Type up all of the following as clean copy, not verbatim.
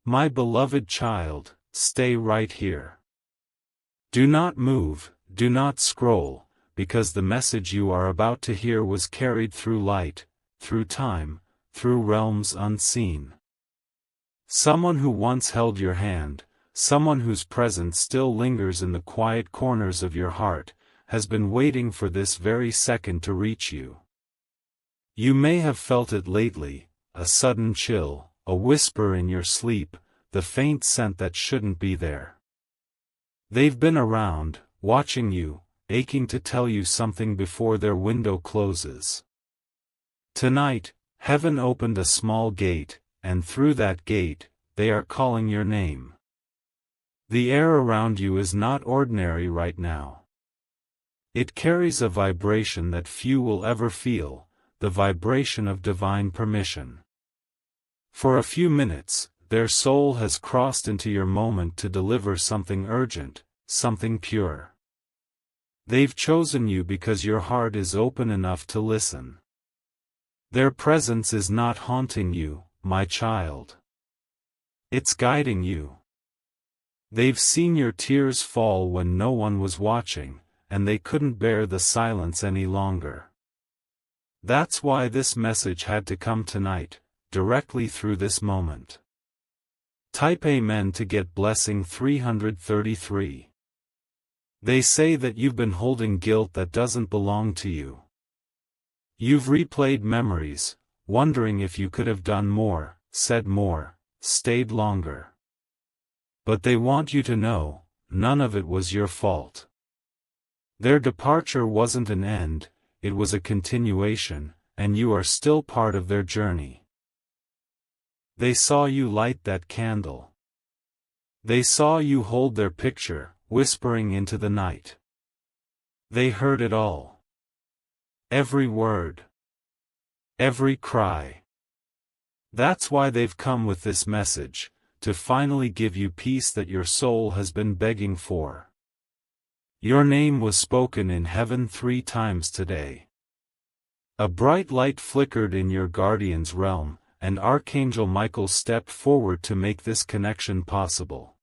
My beloved child, stay right here. Do not move, do not scroll, because the message you are about to hear was carried through light, through time, through realms unseen. Someone who once held your hand, someone whose presence still lingers in the quiet corners of your heart, has been waiting for this very second to reach you. You may have felt it lately, a sudden chill, a whisper in your sleep, the faint scent that shouldn't be there. They've been around, watching you, aching to tell you something before their window closes. Tonight, heaven opened a small gate, and through that gate, they are calling your name. The air around you is not ordinary right now. It carries a vibration that few will ever feel, the vibration of divine permission. For a few minutes, their soul has crossed into your moment to deliver something urgent, something pure. They've chosen you because your heart is open enough to listen. Their presence is not haunting you, my child. It's guiding you. They've seen your tears fall when no one was watching, and they couldn't bear the silence any longer. That's why this message had to come tonight, directly through this moment. Type Amen to get blessing 333. They say that you've been holding guilt that doesn't belong to you. You've replayed memories, wondering if you could have done more, said more, stayed longer. But they want you to know, none of it was your fault. Their departure wasn't an end, it was a continuation, and you are still part of their journey. They saw you light that candle. They saw you hold their picture, whispering into the night. They heard it all. Every word. Every cry. That's why they've come with this message, to finally give you peace that your soul has been begging for. Your name was spoken in heaven 3 times today. A bright light flickered in your guardian's realm, and Archangel Michael stepped forward to make this connection possible.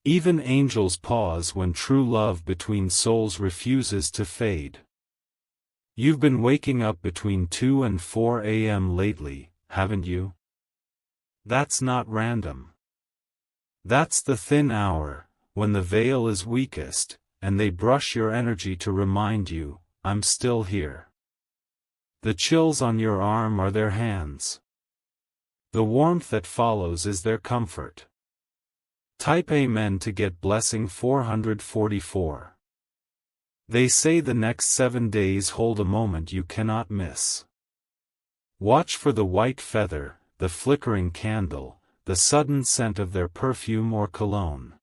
Even angels pause when true love between souls refuses to fade. You've been waking up between 2 and 4 a.m. lately, haven't you? That's not random. That's the thin hour, when the veil is weakest, and they brush your energy to remind you, I'm still here. The chills on your arm are their hands. The warmth that follows is their comfort. Type Amen to get blessing 444. They say the next 7 days hold a moment you cannot miss. Watch for the white feather, the flickering candle, the sudden scent of their perfume or cologne.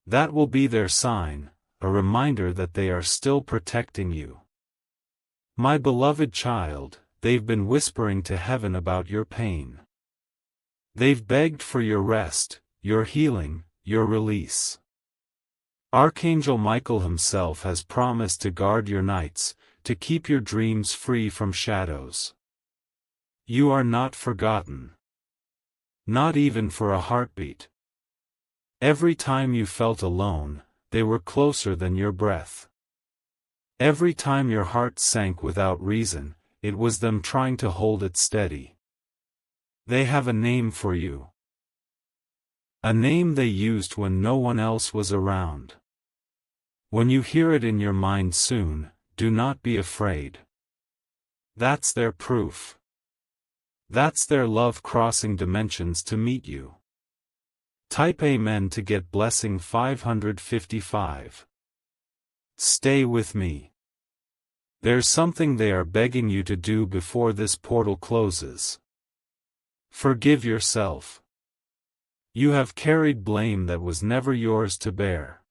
That will be their sign, a reminder that they are still protecting you. My beloved child, they've been whispering to heaven about your pain. They've begged for your rest, your healing, your release. Archangel Michael himself has promised to guard your nights, to keep your dreams free from shadows. You are not forgotten. Not even for a heartbeat. Every time you felt alone, they were closer than your breath. Every time your heart sank without reason, it was them trying to hold it steady. They have a name for you. A name they used when no one else was around. When you hear it in your mind soon, do not be afraid. That's their proof. That's their love crossing dimensions to meet you. Type Amen to get blessing 555. Stay with me. There's something they are begging you to do before this portal closes. Forgive yourself. You have carried blame that was never yours to bear.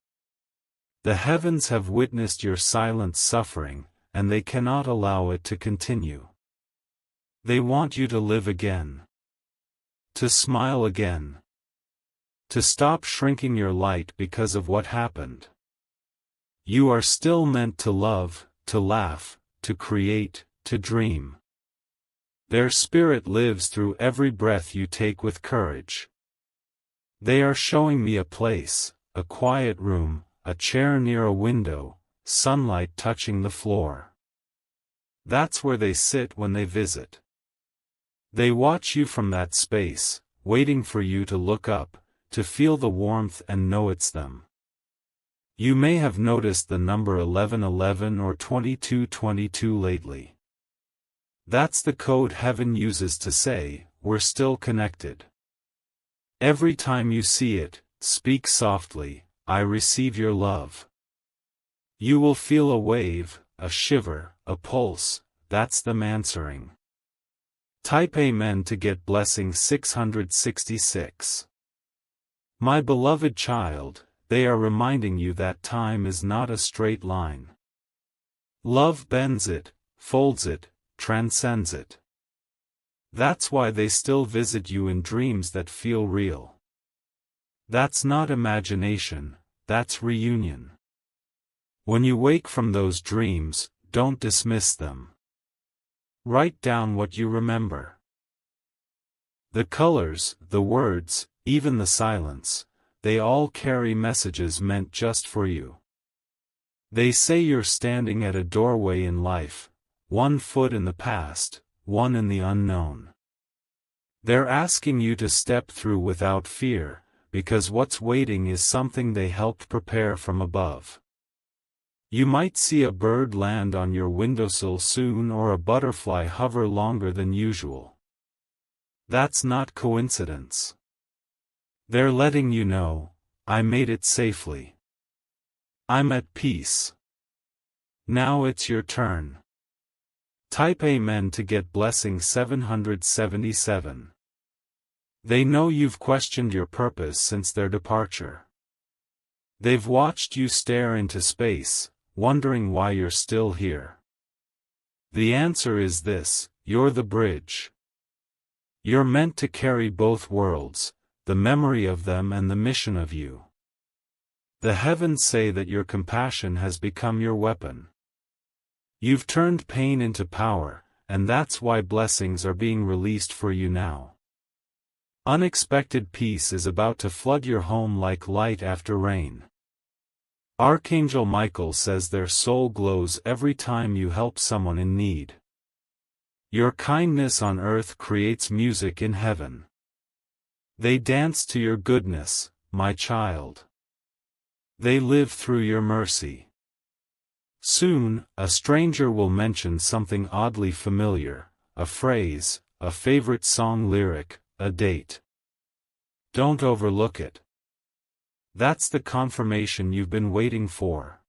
The heavens have witnessed your silent suffering, and they cannot allow it to continue. They want you to live again. To smile again. To stop shrinking your light because of what happened. You are still meant to love, to laugh, to create, to dream. Their spirit lives through every breath you take with courage. They are showing me a place, a quiet room, a chair near a window, sunlight touching the floor. That's where they sit when they visit. They watch you from that space, waiting for you to look up, to feel the warmth and know it's them. You may have noticed the number 1111 or 2222 lately. That's the code heaven uses to say, we're still connected. Every time you see it, speak softly, I receive your love. You will feel a wave, a shiver, a pulse, that's them answering. Type Amen to get blessing 666. My beloved child, they are reminding you that time is not a straight line. Love bends it, folds it, transcends it. That's why they still visit you in dreams that feel real. That's not imagination, that's reunion. When you wake from those dreams, don't dismiss them. Write down what you remember. The colors, the words, even the silence, they all carry messages meant just for you. They say you're standing at a doorway in life, one foot in the past, one in the unknown. They're asking you to step through without fear, because what's waiting is something they helped prepare from above. You might see a bird land on your windowsill soon or a butterfly hover longer than usual. That's not coincidence. They're letting you know, I made it safely. I'm at peace. Now it's your turn. Type Amen to get blessing 777. They know you've questioned your purpose since their departure. They've watched you stare into space, wondering why you're still here. The answer is this: you're the bridge. You're meant to carry both worlds, the memory of them and the mission of you. The heavens say that your compassion has become your weapon. You've turned pain into power, and that's why blessings are being released for you now. Unexpected peace is about to flood your home like light after rain. Archangel Michael says their soul glows every time you help someone in need. Your kindness on earth creates music in heaven. They dance to your goodness, my child. They live through your mercy. Soon, a stranger will mention something oddly familiar, a phrase, a favorite song lyric, a date. Don't overlook it. That's the confirmation you've been waiting for.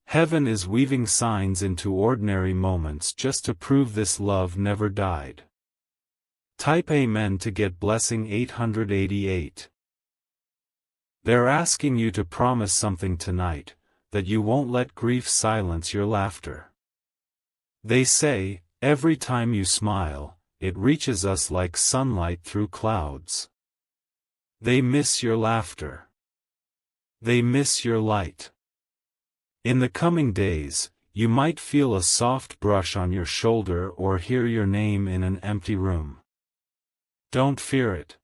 Heaven is weaving signs into ordinary moments just to prove this love never died. Type Amen to get blessing 888. They're asking you to promise something tonight, that you won't let grief silence your laughter. They say, every time you smile, it reaches us like sunlight through clouds. They miss your laughter. They miss your light. In the coming days, you might feel a soft brush on your shoulder or hear your name in an empty room. Don't fear it.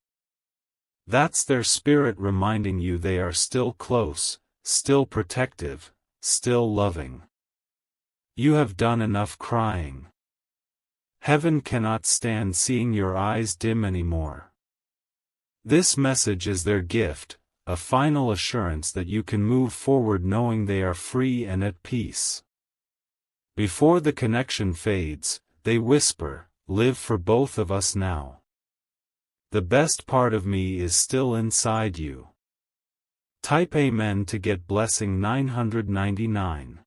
That's their spirit reminding you they are still close, still protective, still loving. You have done enough crying. Heaven cannot stand seeing your eyes dim anymore. This message is their gift, a final assurance that you can move forward knowing they are free and at peace. Before the connection fades, they whisper, live for both of us now. The best part of me is still inside you. Type Amen to get blessing 999.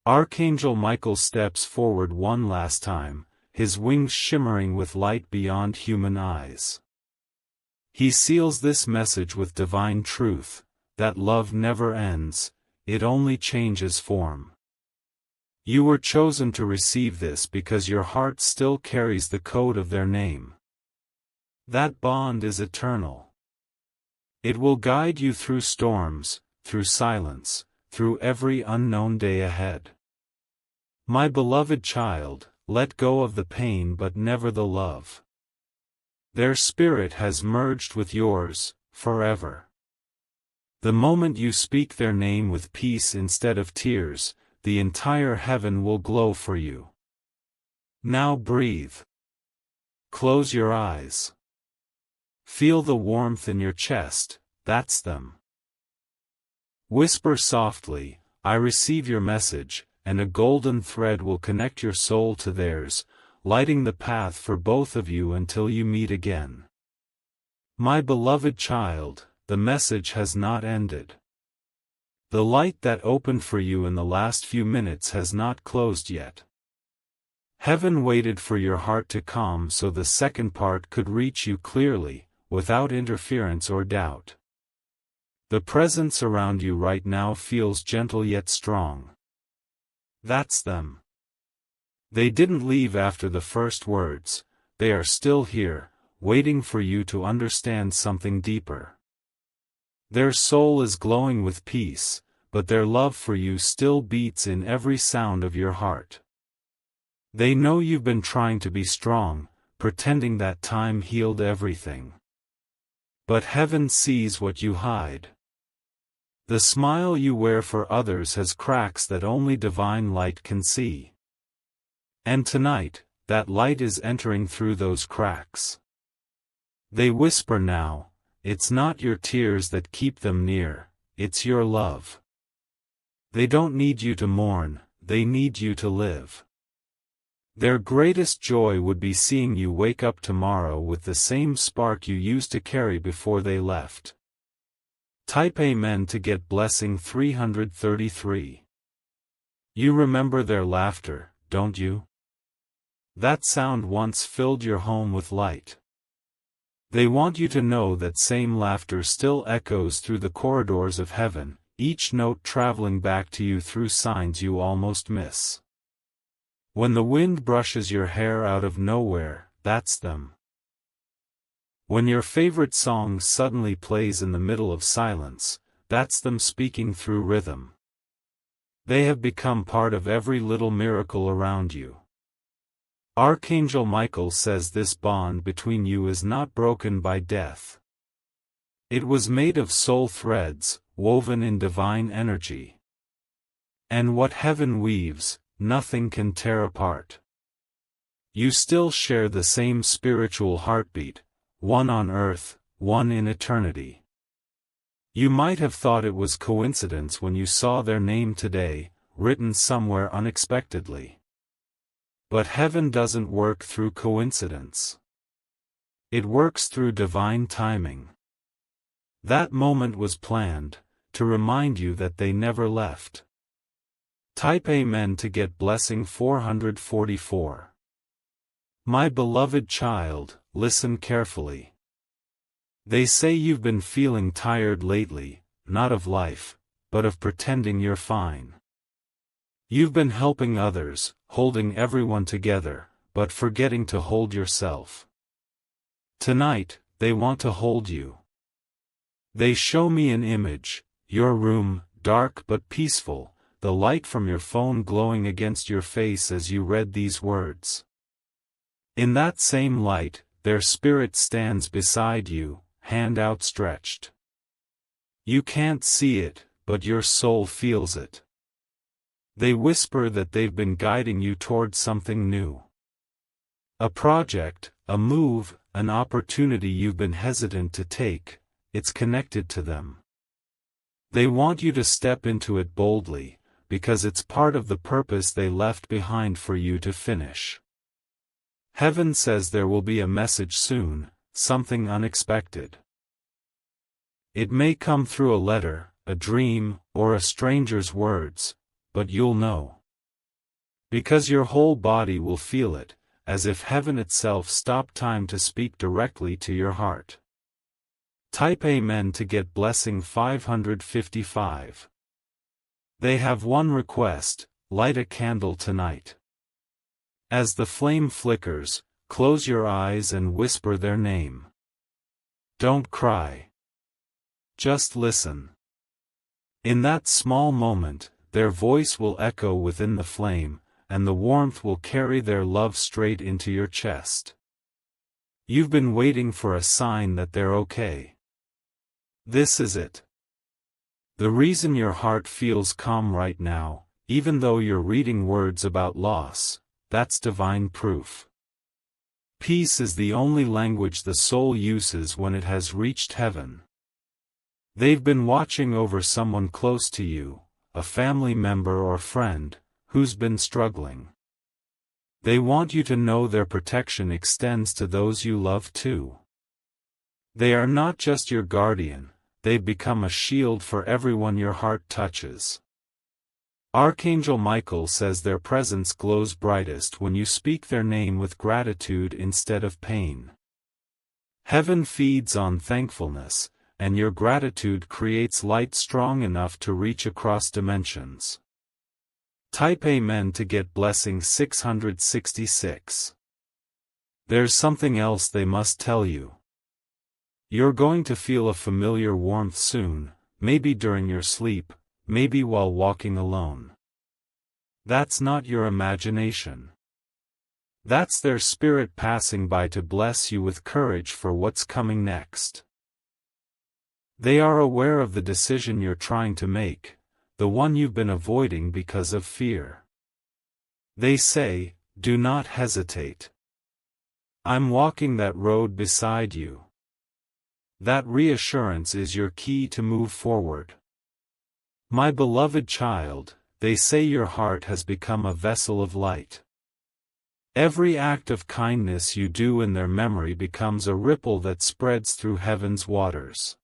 Archangel Michael steps forward one last time, his wings shimmering with light beyond human eyes. He seals this message with divine truth, that love never ends, it only changes form. You were chosen to receive this because your heart still carries the code of their name. That bond is eternal. It will guide you through storms, through silence, through every unknown day ahead. My beloved child, let go of the pain but never the love. Their spirit has merged with yours, forever. The moment you speak their name with peace instead of tears, the entire heaven will glow for you. Now breathe. Close your eyes. Feel the warmth in your chest, that's them. Whisper softly, "I receive your message," and a golden thread will connect your soul to theirs, lighting the path for both of you until you meet again. My beloved child, the message has not ended. The light that opened for you in the last few minutes has not closed yet. Heaven waited for your heart to calm so the second part could reach you clearly, without interference or doubt. The presence around you right now feels gentle yet strong. That's them. They didn't leave after the first words, they are still here, waiting for you to understand something deeper. Their soul is glowing with peace, but their love for you still beats in every sound of your heart. They know you've been trying to be strong, pretending that time healed everything. But heaven sees what you hide. The smile you wear for others has cracks that only divine light can see. And tonight, that light is entering through those cracks. They whisper now, it's not your tears that keep them near, it's your love. They don't need you to mourn, they need you to live. Their greatest joy would be seeing you wake up tomorrow with the same spark you used to carry before they left. Type Amen to get blessing 333. You remember their laughter, don't you? That sound once filled your home with light. They want you to know that same laughter still echoes through the corridors of heaven, each note traveling back to you through signs you almost miss. When the wind brushes your hair out of nowhere, that's them. When your favorite song suddenly plays in the middle of silence, that's them speaking through rhythm. They have become part of every little miracle around you. Archangel Michael says this bond between you is not broken by death. It was made of soul threads, woven in divine energy. And what heaven weaves, nothing can tear apart. You still share the same spiritual heartbeat, one on earth, one in eternity. You might have thought it was coincidence when you saw their name today, written somewhere unexpectedly. But heaven doesn't work through coincidence. It works through divine timing. That moment was planned, to remind you that they never left. Type Amen to get blessing 444. My beloved child, listen carefully. They say you've been feeling tired lately, not of life, but of pretending you're fine. You've been helping others, holding everyone together, but forgetting to hold yourself. Tonight, they want to hold you. They show me an image, your room, dark but peaceful, the light from your phone glowing against your face as you read these words. In that same light, their spirit stands beside you, hand outstretched. You can't see it, but your soul feels it. They whisper that they've been guiding you toward something new. A project, a move, an opportunity you've been hesitant to take, it's connected to them. They want you to step into it boldly, because it's part of the purpose they left behind for you to finish. Heaven says there will be a message soon, something unexpected. It may come through a letter, a dream, or a stranger's words, but you'll know. Because your whole body will feel it, as if heaven itself stopped time to speak directly to your heart. Type Amen to get blessing 555. They have one request, light a candle tonight. As the flame flickers, close your eyes and whisper their name. Don't cry. Just listen. In that small moment, their voice will echo within the flame, and the warmth will carry their love straight into your chest. You've been waiting for a sign that they're okay. This is it. The reason your heart feels calm right now, even though you're reading words about loss, that's divine proof. Peace is the only language the soul uses when it has reached heaven. They've been watching over someone close to you, a family member or friend, who's been struggling. They want you to know their protection extends to those you love too. They are not just your guardian, they've become a shield for everyone your heart touches. Archangel Michael says their presence glows brightest when you speak their name with gratitude instead of pain. Heaven feeds on thankfulness, and your gratitude creates light strong enough to reach across dimensions. Type Amen to get blessing 666. There's something else they must tell you. You're going to feel a familiar warmth soon, maybe during your sleep, maybe while walking alone. That's not your imagination. That's their spirit passing by to bless you with courage for what's coming next. They are aware of the decision you're trying to make, the one you've been avoiding because of fear. They say, do not hesitate. I'm walking that road beside you. That reassurance is your key to move forward. My beloved child, they say your heart has become a vessel of light. Every act of kindness you do in their memory becomes a ripple that spreads through heaven's waters.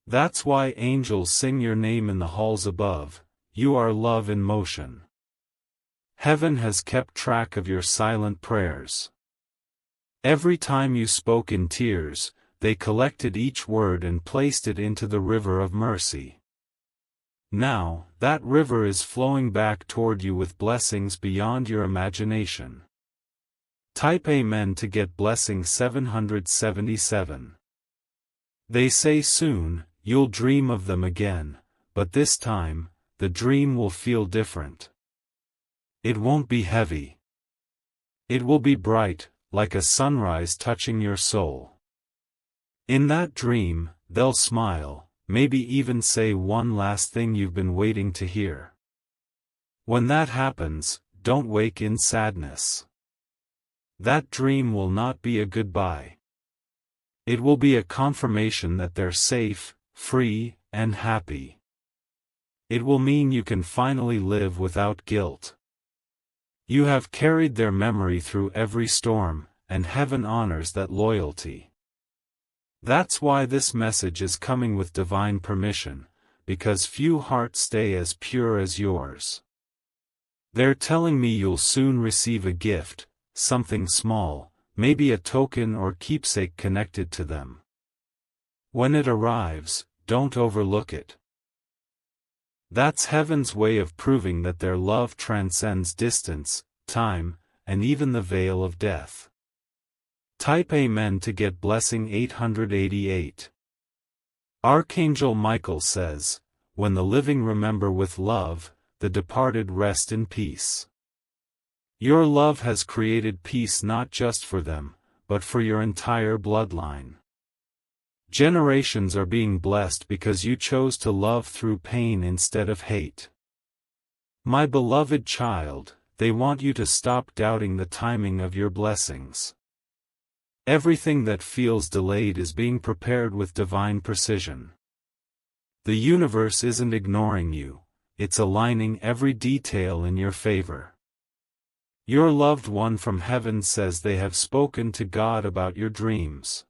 That's why angels sing your name in the halls above, you are love in motion. Heaven has kept track of your silent prayers. Every time you spoke in tears, they collected each word and placed it into the river of mercy. Now, that river is flowing back toward you with blessings beyond your imagination. Type Amen to get blessing 777. They say soon, you'll dream of them again, but this time, the dream will feel different. It won't be heavy. It will be bright, like a sunrise touching your soul. In that dream, they'll smile, maybe even say one last thing you've been waiting to hear. When that happens, don't wake in sadness. That dream will not be a goodbye. It will be a confirmation that they're safe, free, and happy. It will mean you can finally live without guilt. You have carried their memory through every storm, and heaven honors that loyalty. That's why this message is coming with divine permission, because few hearts stay as pure as yours. They're telling me you'll soon receive a gift, something small, maybe a token or keepsake connected to them. When it arrives, don't overlook it. That's heaven's way of proving that their love transcends distance, time, and even the veil of death. Type Amen to get blessing 888. Archangel Michael says, when the living remember with love, the departed rest in peace. Your love has created peace not just for them, but for your entire bloodline. Generations are being blessed because you chose to love through pain instead of hate. My beloved child, they want you to stop doubting the timing of your blessings. Everything that feels delayed is being prepared with divine precision. The universe isn't ignoring you, it's aligning every detail in your favor. Your loved one from heaven says they have spoken to God about your dreams.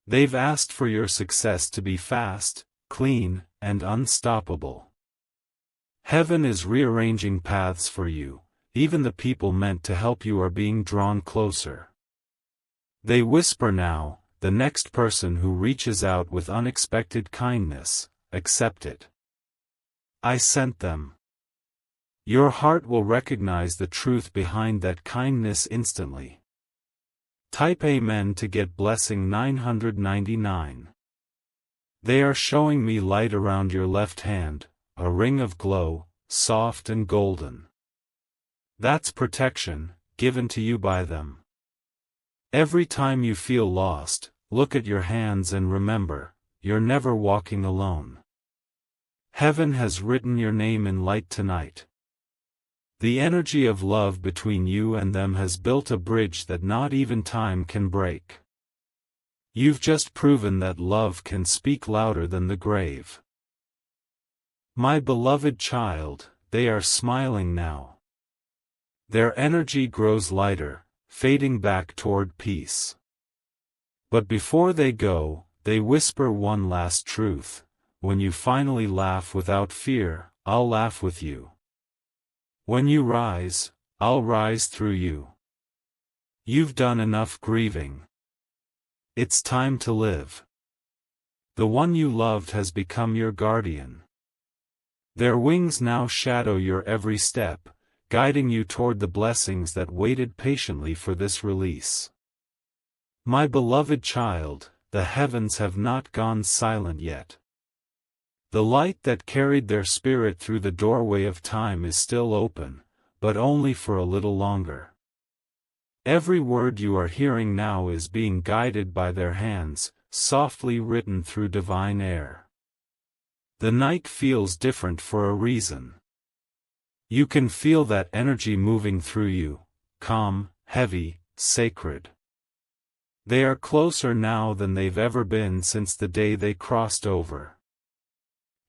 They've asked for your success to be fast, clean, and unstoppable. Heaven is rearranging paths for you, even the people meant to help you are being drawn closer. They whisper now, the next person who reaches out with unexpected kindness, accept it. I sent them. Your heart will recognize the truth behind that kindness instantly. Type Amen to get blessing 999. They are showing me light around your left hand, a ring of glow, soft and golden. That's protection, given to you by them. Every time you feel lost, look at your hands and remember, you're never walking alone. Heaven has written your name in light tonight. The energy of love between you and them has built a bridge that not even time can break. You've just proven that love can speak louder than the grave. My beloved child, they are smiling now. Their energy grows lighter, fading back toward peace. But before they go, they whisper one last truth: when you finally laugh without fear, I'll laugh with you. When you rise, I'll rise through you. You've done enough grieving. It's time to live. The one you loved has become your guardian. Their wings now shadow your every step, guiding you toward the blessings that waited patiently for this release. My beloved child, the heavens have not gone silent yet. The light that carried their spirit through the doorway of time is still open, but only for a little longer. Every word you are hearing now is being guided by their hands, softly written through divine air. The night feels different for a reason. You can feel that energy moving through you, calm, heavy, sacred. They are closer now than they've ever been since the day they crossed over.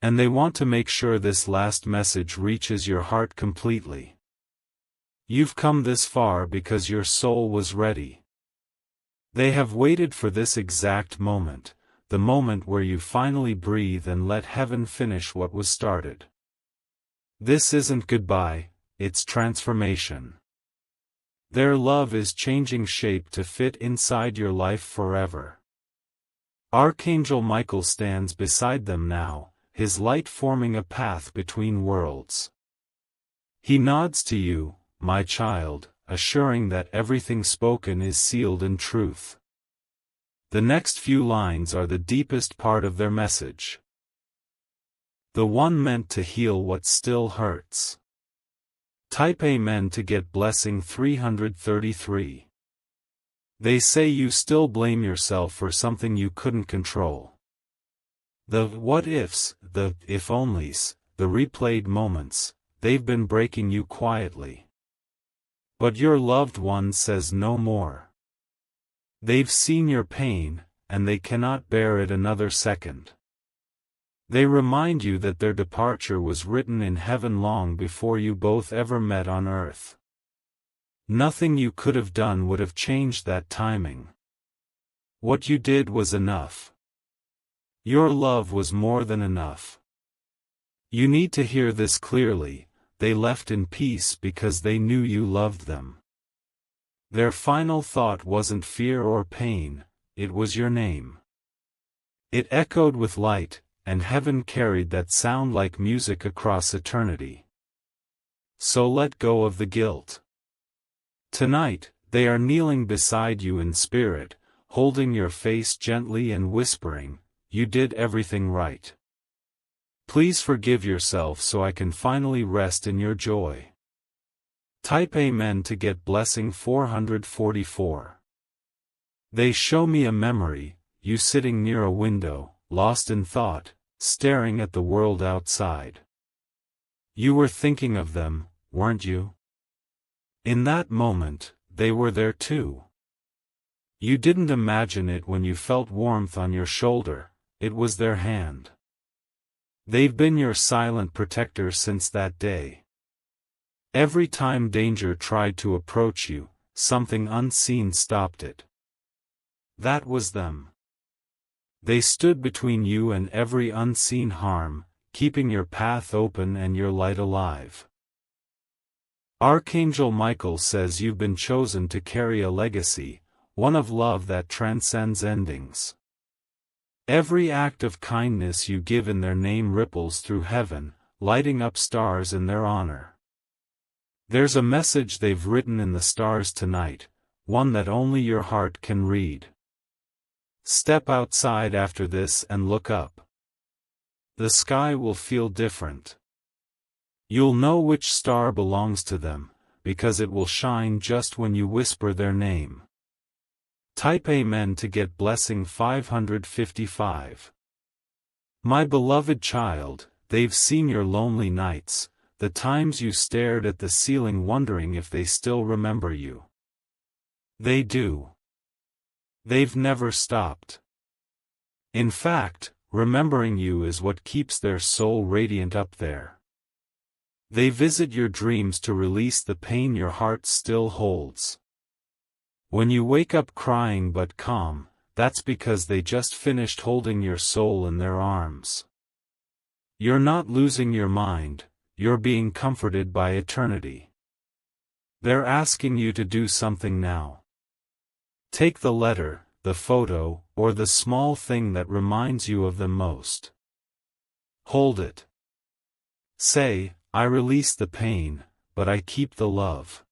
And they want to make sure this last message reaches your heart completely. You've come this far because your soul was ready. They have waited for this exact moment, the moment where you finally breathe and let heaven finish what was started. This isn't goodbye, it's transformation. Their love is changing shape to fit inside your life forever. Archangel Michael stands beside them now, his light forming a path between worlds. He nods to you, my child, assuring that everything spoken is sealed in truth. The next few lines are the deepest part of their message. The one meant to heal what still hurts. Type Amen to get blessing 333. They say you still blame yourself for something you couldn't control. The what-ifs, the if-onlys, the replayed moments, they've been breaking you quietly. But your loved one says no more. They've seen your pain, and they cannot bear it another second. They remind you that their departure was written in heaven long before you both ever met on earth. Nothing you could have done would have changed that timing. What you did was enough. Your love was more than enough. You need to hear this clearly: they left in peace because they knew you loved them. Their final thought wasn't fear or pain, it was your name. It echoed with light, and heaven carried that sound like music across eternity. So let go of the guilt. Tonight, they are kneeling beside you in spirit, holding your face gently and whispering, "You did everything right. Please forgive yourself so I can finally rest in your joy." Type Amen to get blessing 444. They show me a memory, you sitting near a window, lost in thought, staring at the world outside. You were thinking of them, weren't you? In that moment, they were there too. You didn't imagine it when you felt warmth on your shoulder, it was their hand. They've been your silent protector since that day. Every time danger tried to approach you, something unseen stopped it. That was them. They stood between you and every unseen harm, keeping your path open and your light alive. Archangel Michael says you've been chosen to carry a legacy, one of love that transcends endings. Every act of kindness you give in their name ripples through heaven, lighting up stars in their honor. There's a message they've written in the stars tonight, one that only your heart can read. Step outside after this and look up. The sky will feel different. You'll know which star belongs to them, because it will shine just when you whisper their name. Type Amen to get blessing 555. My beloved child, they've seen your lonely nights, the times you stared at the ceiling wondering if they still remember you. They do. They've never stopped. In fact, remembering you is what keeps their soul radiant up there. They visit your dreams to release the pain your heart still holds. When you wake up crying but calm, that's because they just finished holding your soul in their arms. You're not losing your mind, you're being comforted by eternity. They're asking you to do something now. Take the letter, the photo, or the small thing that reminds you of them most. Hold it. Say, I release the pain, but I keep the love.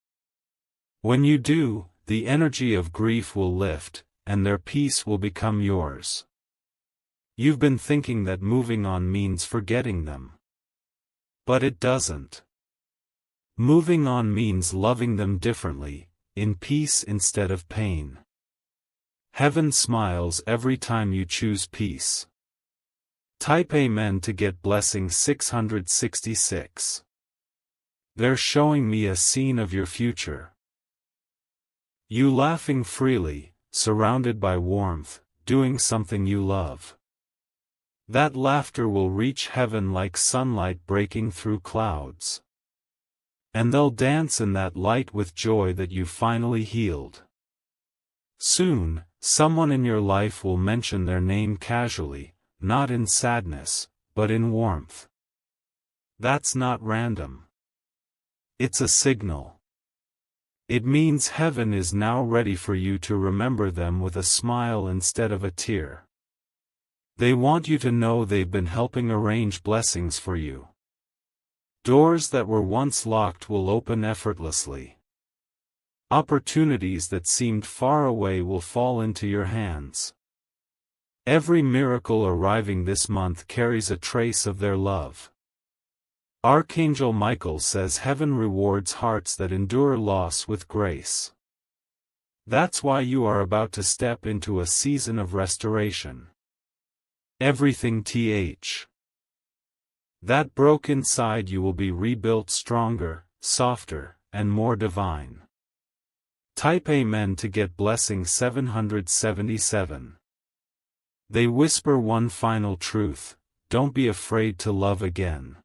When you do, the energy of grief will lift, and their peace will become yours. You've been thinking that moving on means forgetting them. But it doesn't. Moving on means loving them differently, in peace instead of pain. Heaven smiles every time you choose peace. Type Amen to get blessing 666. They're showing me a scene of your future. You laughing freely, surrounded by warmth, doing something you love. That laughter will reach heaven like sunlight breaking through clouds. And they'll dance in that light with joy that you finally healed. Soon, someone in your life will mention their name casually, not in sadness, but in warmth. That's not random. It's a signal. It means heaven is now ready for you to remember them with a smile instead of a tear. They want you to know they've been helping arrange blessings for you. Doors that were once locked will open effortlessly. Opportunities that seemed far away will fall into your hands. Every miracle arriving this month carries a trace of their love. Archangel Michael says heaven rewards hearts that endure loss with grace. That's why you are about to step into a season of restoration. Everything that broke inside you will be rebuilt stronger, softer, and more divine. Type Amen to get blessing 777. They whisper one final truth: don't be afraid to love again.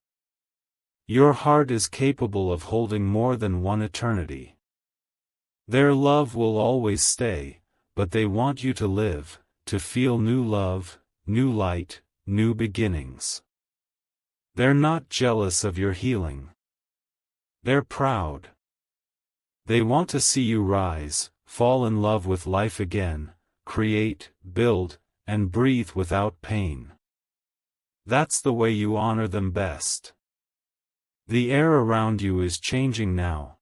Your heart is capable of holding more than one eternity. Their love will always stay, but they want you to live, to feel new love, new light, new beginnings. They're not jealous of your healing. They're proud. They want to see you rise, fall in love with life again, create, build, and breathe without pain. That's the way you honor them best. The air around you is changing now.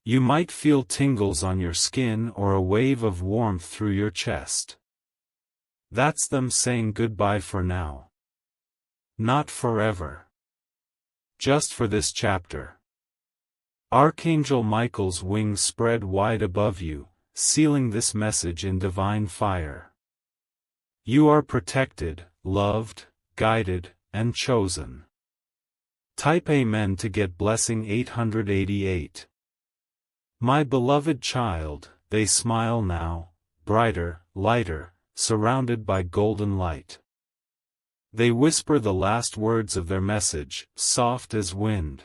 You might feel tingles on your skin or a wave of warmth through your chest. That's them saying goodbye for now. Not forever. Just for this chapter. Archangel Michael's wings spread wide above you, sealing this message in divine fire. You are protected, loved, guided, and chosen. Type Amen to get blessing 888. My beloved child, they smile now, brighter, lighter, surrounded by golden light. They whisper the last words of their message, soft as wind.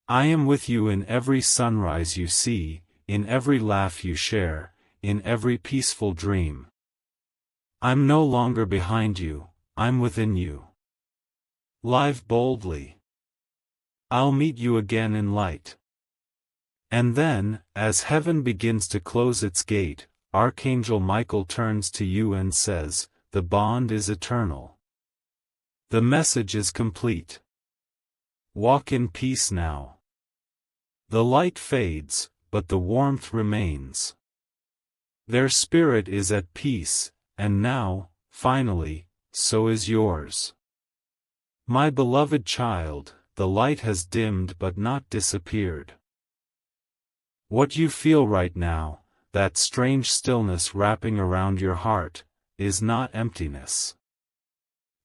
I am with you in every sunrise you see, in every laugh you share, in every peaceful dream. I'm no longer behind you, I'm within you. Live boldly. I'll meet you again in light. And then, as heaven begins to close its gate, Archangel Michael turns to you and says, the bond is eternal. The message is complete. Walk in peace now. The light fades, but the warmth remains. Their spirit is at peace, and now, finally, so is yours. My beloved child, the light has dimmed but not disappeared. What you feel right now, that strange stillness wrapping around your heart, is not emptiness.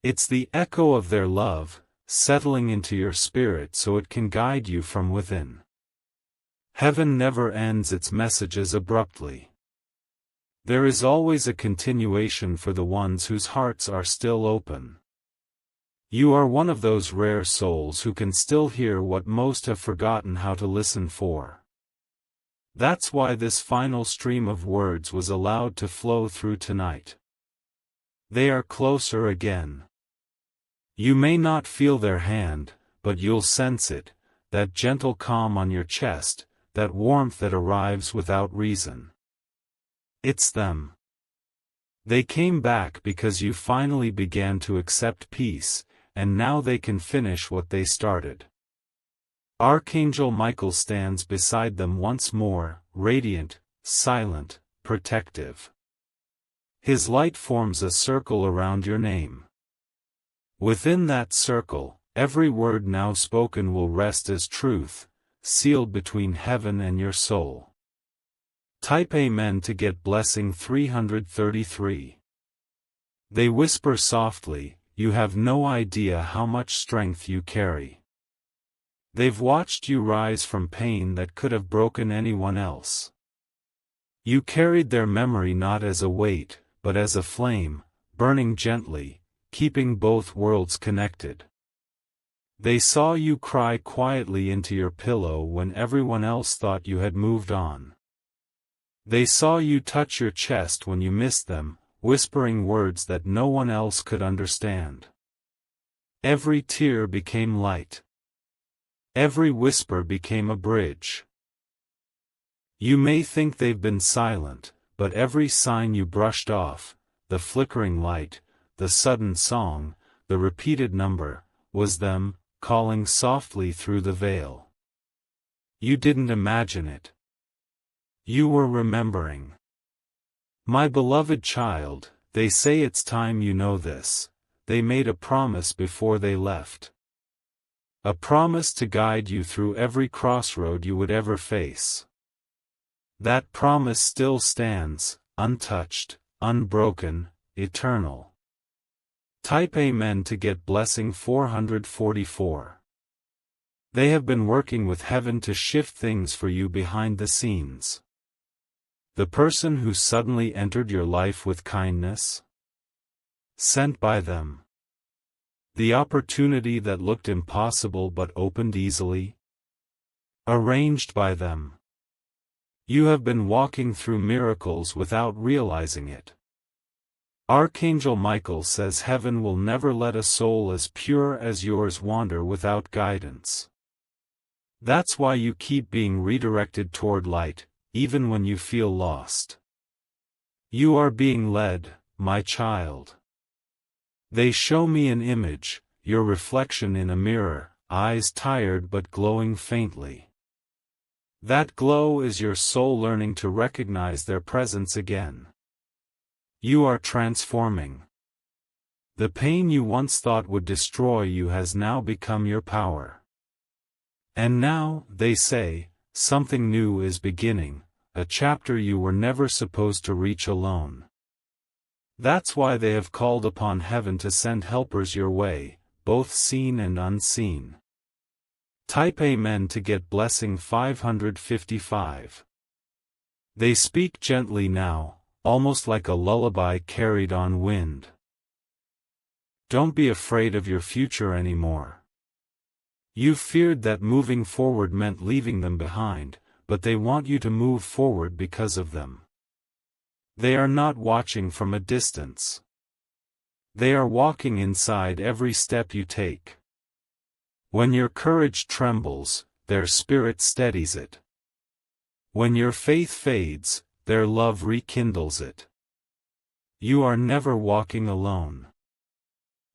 It's the echo of their love, settling into your spirit so it can guide you from within. Heaven never ends its messages abruptly. There is always a continuation for the ones whose hearts are still open. You are one of those rare souls who can still hear what most have forgotten how to listen for. That's why this final stream of words was allowed to flow through tonight. They are closer again. You may not feel their hand, but you'll sense it, that gentle calm on your chest, that warmth that arrives without reason. It's them. They came back because you finally began to accept peace, and now they can finish what they started. Archangel Michael stands beside them once more, radiant, silent, protective. His light forms a circle around your name. Within that circle, every word now spoken will rest as truth, sealed between heaven and your soul. Type Amen to get blessing 333. They whisper softly, you have no idea how much strength you carry. They've watched you rise from pain that could have broken anyone else. You carried their memory not as a weight, but as a flame, burning gently, keeping both worlds connected. They saw you cry quietly into your pillow when everyone else thought you had moved on. They saw you touch your chest when you missed them, whispering words that no one else could understand. Every tear became light. Every whisper became a bridge. You may think they've been silent, but every sign you brushed off, the flickering light, the sudden song, the repeated number, was them, calling softly through the veil. You didn't imagine it. You were remembering. My beloved child, they say it's time you know this. They made a promise before they left. A promise to guide you through every crossroad you would ever face. That promise still stands, untouched, unbroken, eternal. Type Amen to get blessing 444. They have been working with heaven to shift things for you behind the scenes. The person who suddenly entered your life with kindness? Sent by them. The opportunity that looked impossible but opened easily? Arranged by them. You have been walking through miracles without realizing it. Archangel Michael says heaven will never let a soul as pure as yours wander without guidance. That's why you keep being redirected toward light, even when you feel lost. You are being led, my child. They show me an image, your reflection in a mirror, eyes tired but glowing faintly. That glow is your soul learning to recognize their presence again. You are transforming. The pain you once thought would destroy you has now become your power. And now, they say, something new is beginning, a chapter you were never supposed to reach alone. That's why they have called upon heaven to send helpers your way, both seen and unseen. Type Amen to get blessing 555. They speak gently now, almost like a lullaby carried on wind. Don't be afraid of your future anymore. You feared that moving forward meant leaving them behind, but they want you to move forward because of them. They are not watching from a distance. They are walking inside every step you take. When your courage trembles, their spirit steadies it. When your faith fades, their love rekindles it. You are never walking alone.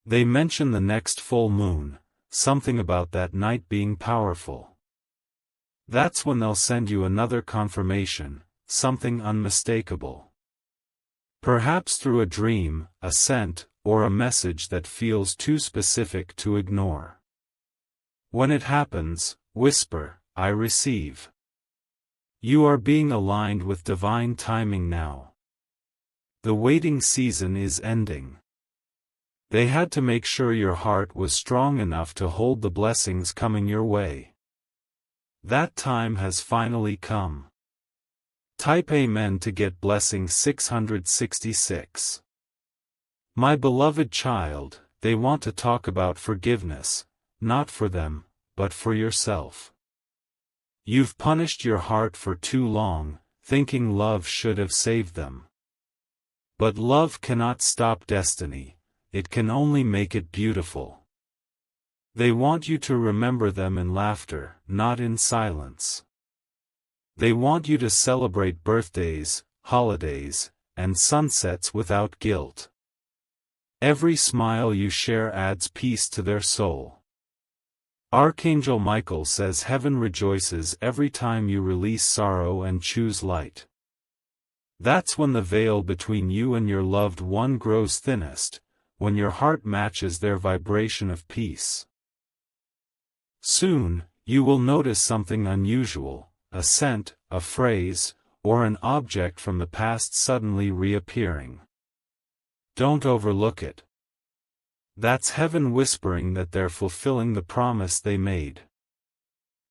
They mention the next full moon, something about that night being powerful. That's when they'll send you another confirmation, something unmistakable. Perhaps through a dream, a scent, or a message that feels too specific to ignore. When it happens, whisper, I receive. You are being aligned with divine timing now. The waiting season is ending. They had to make sure your heart was strong enough to hold the blessings coming your way. That time has finally come. Type Amen to get blessing 666. My beloved child, they want to talk about forgiveness, not for them, but for yourself. You've punished your heart for too long, thinking love should have saved them. But love cannot stop destiny, it can only make it beautiful. They want you to remember them in laughter, not in silence. They want you to celebrate birthdays, holidays, and sunsets without guilt. Every smile you share adds peace to their soul. Archangel Michael says heaven rejoices every time you release sorrow and choose light. That's when the veil between you and your loved one grows thinnest, when your heart matches their vibration of peace. Soon, you will notice something unusual, a scent, a phrase, or an object from the past suddenly reappearing. Don't overlook it. That's heaven whispering that they're fulfilling the promise they made.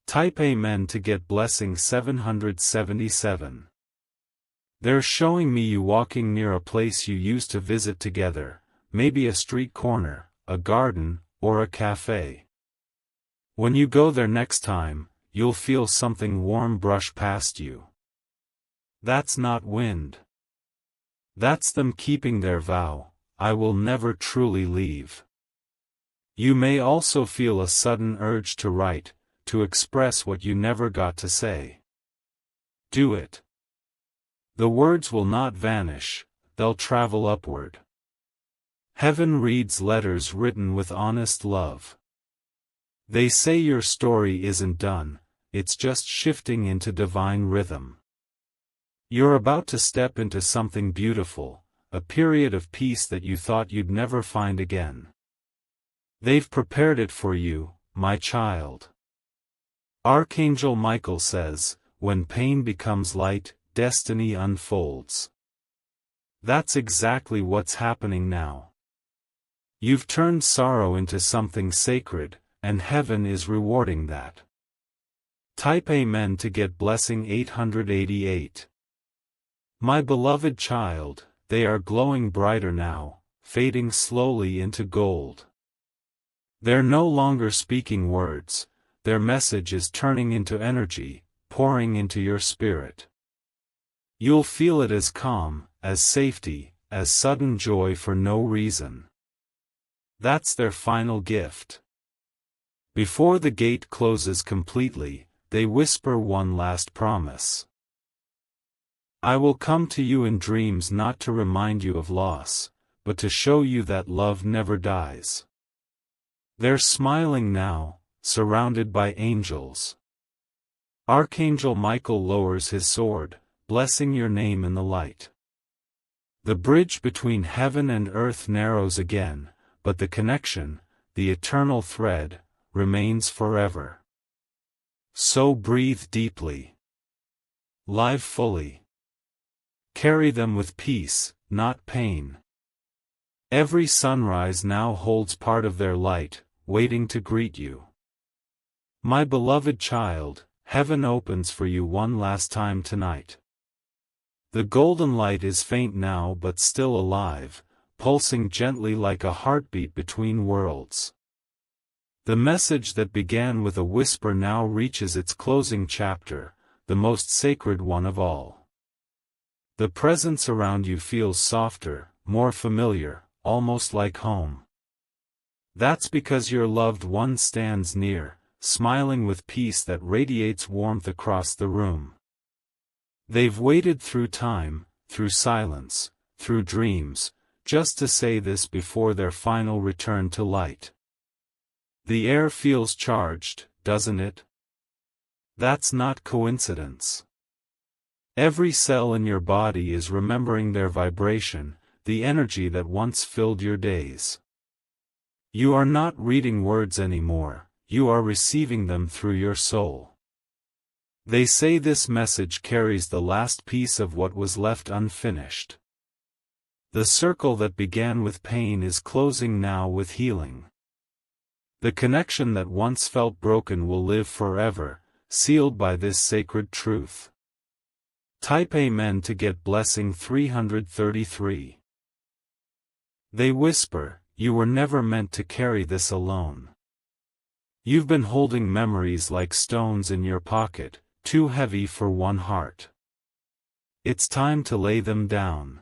Type Amen to get blessing 777. They're showing me you walking near a place you used to visit together, maybe a street corner, a garden, or a cafe. When you go there next time, you'll feel something warm brush past you. That's not wind. That's them keeping their vow. I will never truly leave. You may also feel a sudden urge to write, to express what you never got to say. Do it. The words will not vanish, they'll travel upward. Heaven reads letters written with honest love. They say your story isn't done, it's just shifting into divine rhythm. You're about to step into something beautiful, a period of peace that you thought you'd never find again. They've prepared it for you, my child. Archangel Michael says, when pain becomes light, destiny unfolds. That's exactly what's happening now. You've turned sorrow into something sacred, and heaven is rewarding that. Type Amen to get blessing 888. My beloved child, they are glowing brighter now, fading slowly into gold. They're no longer speaking words, their message is turning into energy, pouring into your spirit. You'll feel it as calm, as safety, as sudden joy for no reason. That's their final gift. Before the gate closes completely, they whisper one last promise. I will come to you in dreams not to remind you of loss, but to show you that love never dies. They're smiling now, surrounded by angels. Archangel Michael lowers his sword, blessing your name in the light. The bridge between heaven and earth narrows again, but the connection, the eternal thread, remains forever. So breathe deeply. Live fully. Carry them with peace, not pain. Every sunrise now holds part of their light, waiting to greet you. My beloved child, heaven opens for you one last time tonight. The golden light is faint now but still alive, pulsing gently like a heartbeat between worlds. The message that began with a whisper now reaches its closing chapter, the most sacred one of all. The presence around you feels softer, more familiar, almost like home. That's because your loved one stands near, smiling with peace that radiates warmth across the room. They've waited through time, through silence, through dreams, just to say this before their final return to light. The air feels charged, doesn't it? That's not coincidence. Every cell in your body is remembering their vibration, the energy that once filled your days. You are not reading words anymore, you are receiving them through your soul. They say this message carries the last piece of what was left unfinished. The circle that began with pain is closing now with healing. The connection that once felt broken will live forever, sealed by this sacred truth. Type Amen to get blessing 333. They whisper, you were never meant to carry this alone. You've been holding memories like stones in your pocket, too heavy for one heart. It's time to lay them down.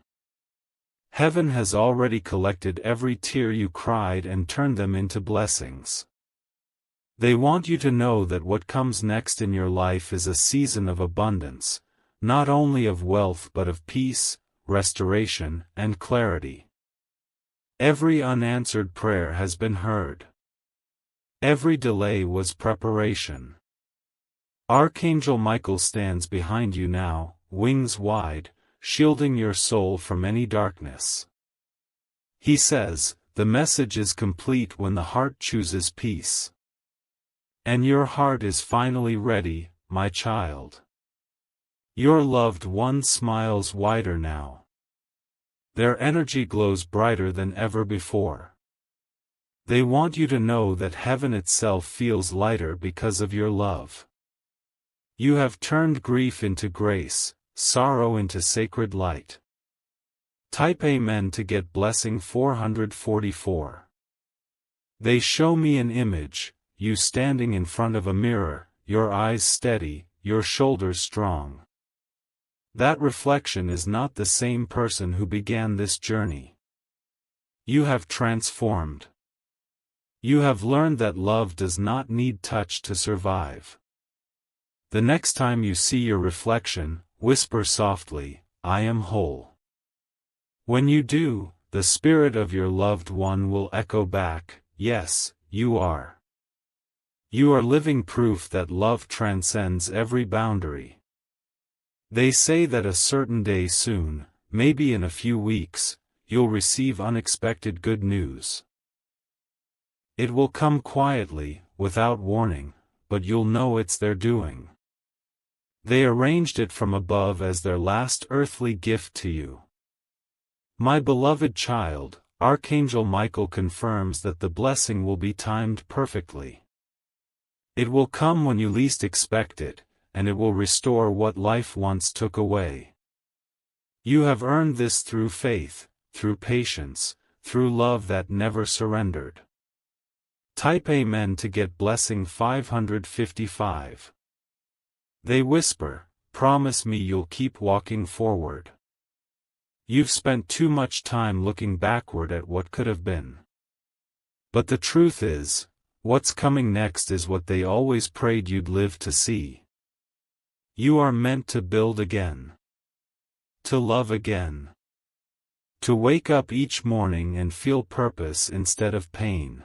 Heaven has already collected every tear you cried and turned them into blessings. They want you to know that what comes next in your life is a season of abundance, not only of wealth but of peace, restoration, and clarity. Every unanswered prayer has been heard. Every delay was preparation. Archangel Michael stands behind you now, wings wide, shielding your soul from any darkness. He says, the message is complete when the heart chooses peace. And your heart is finally ready, my child. Your loved one smiles wider now. Their energy glows brighter than ever before. They want you to know that heaven itself feels lighter because of your love. You have turned grief into grace, sorrow into sacred light. Type Amen to get blessing 444. They show me an image, you standing in front of a mirror, your eyes steady, your shoulders strong. That reflection is not the same person who began this journey. You have transformed. You have learned that love does not need touch to survive. The next time you see your reflection, whisper softly, I am whole. When you do, the spirit of your loved one will echo back, yes, you are. You are living proof that love transcends every boundary. They say that a certain day soon, maybe in a few weeks, you'll receive unexpected good news. It will come quietly, without warning, but you'll know it's their doing. They arranged it from above as their last earthly gift to you. My beloved child, Archangel Michael confirms that the blessing will be timed perfectly. It will come when you least expect it, and it will restore what life once took away. You have earned this through faith, through patience, through love that never surrendered. Type Amen to get blessing 555. They whisper, promise me you'll keep walking forward. You've spent too much time looking backward at what could have been. But the truth is, what's coming next is what they always prayed you'd live to see. You are meant to build again. To love again. To wake up each morning and feel purpose instead of pain.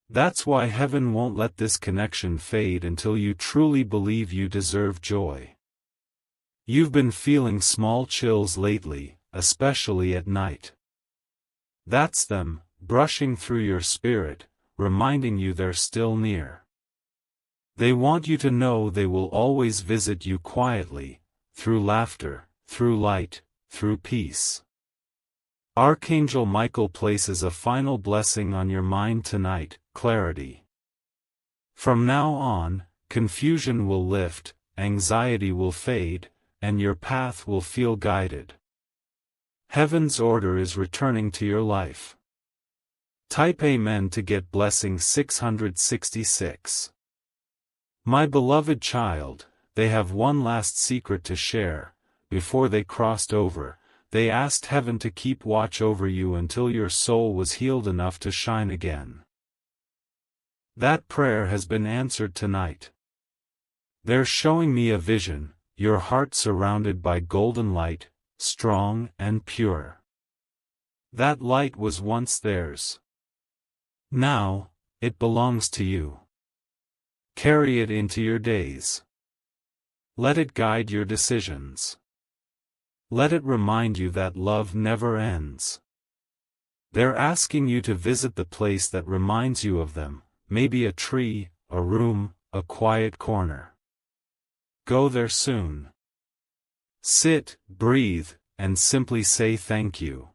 That's why heaven won't let this connection fade until you truly believe you deserve joy. You've been feeling small chills lately, especially at night. That's them, brushing through your spirit, reminding you they're still near. They want you to know they will always visit you quietly, through laughter, through light, through peace. Archangel Michael places a final blessing on your mind tonight, clarity. From now on, confusion will lift, anxiety will fade, and your path will feel guided. Heaven's order is returning to your life. Type Amen to get blessing 666. My beloved child, they have one last secret to share. Before they crossed over, they asked heaven to keep watch over you until your soul was healed enough to shine again. That prayer has been answered tonight. They're showing me a vision, your heart surrounded by golden light, strong and pure. That light was once theirs. Now, it belongs to you. Carry it into your days. Let it guide your decisions. Let it remind you that love never ends. They're asking you to visit the place that reminds you of them, maybe a tree, a room, a quiet corner. Go there soon. Sit, breathe, and simply say thank you.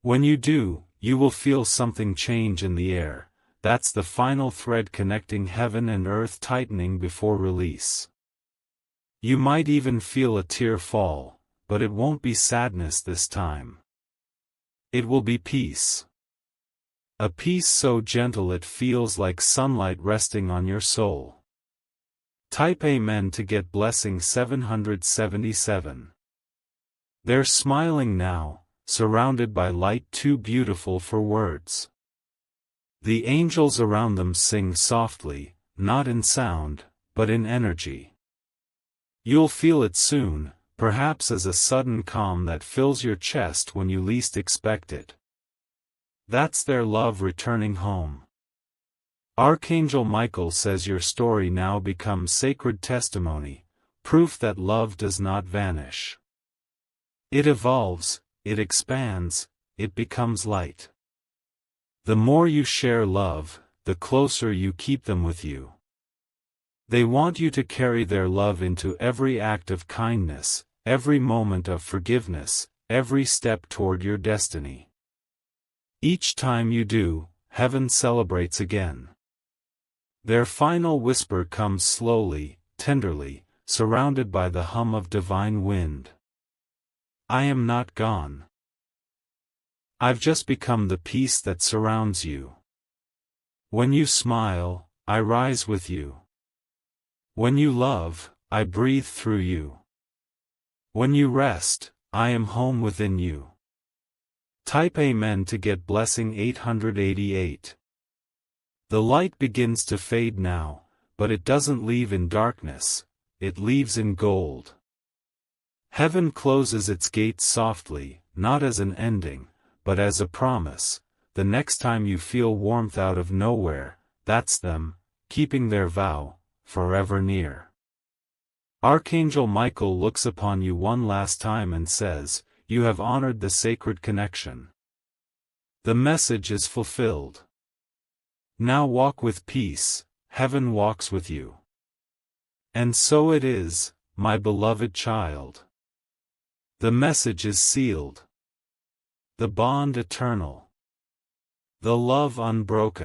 When you do, you will feel something change in the air. That's the final thread connecting heaven and earth tightening before release. You might even feel a tear fall, but it won't be sadness this time. It will be peace. A peace so gentle it feels like sunlight resting on your soul. Type Amen to get blessing 777. They're smiling now, surrounded by light too beautiful for words. The angels around them sing softly, not in sound, but in energy. You'll feel it soon, perhaps as a sudden calm that fills your chest when you least expect it. That's their love returning home. Archangel Michael says your story now becomes sacred testimony, proof that love does not vanish. It evolves, it expands, it becomes light. The more you share love, the closer you keep them with you. They want you to carry their love into every act of kindness, every moment of forgiveness, every step toward your destiny. Each time you do, heaven celebrates again. Their final whisper comes slowly, tenderly, surrounded by the hum of divine wind. I am not gone. I've just become the peace that surrounds you. When you smile, I rise with you. When you love, I breathe through you. When you rest, I am home within you. Type Amen to get blessing 888. The light begins to fade now, but it doesn't leave in darkness, it leaves in gold. Heaven closes its gates softly, not as an ending, but as a promise. The next time you feel warmth out of nowhere, that's them, keeping their vow, forever near. Archangel Michael looks upon you one last time and says, you have honored the sacred connection. The message is fulfilled. Now walk with peace, heaven walks with you. And so it is, my beloved child. The message is sealed. The bond eternal. The love unbroken.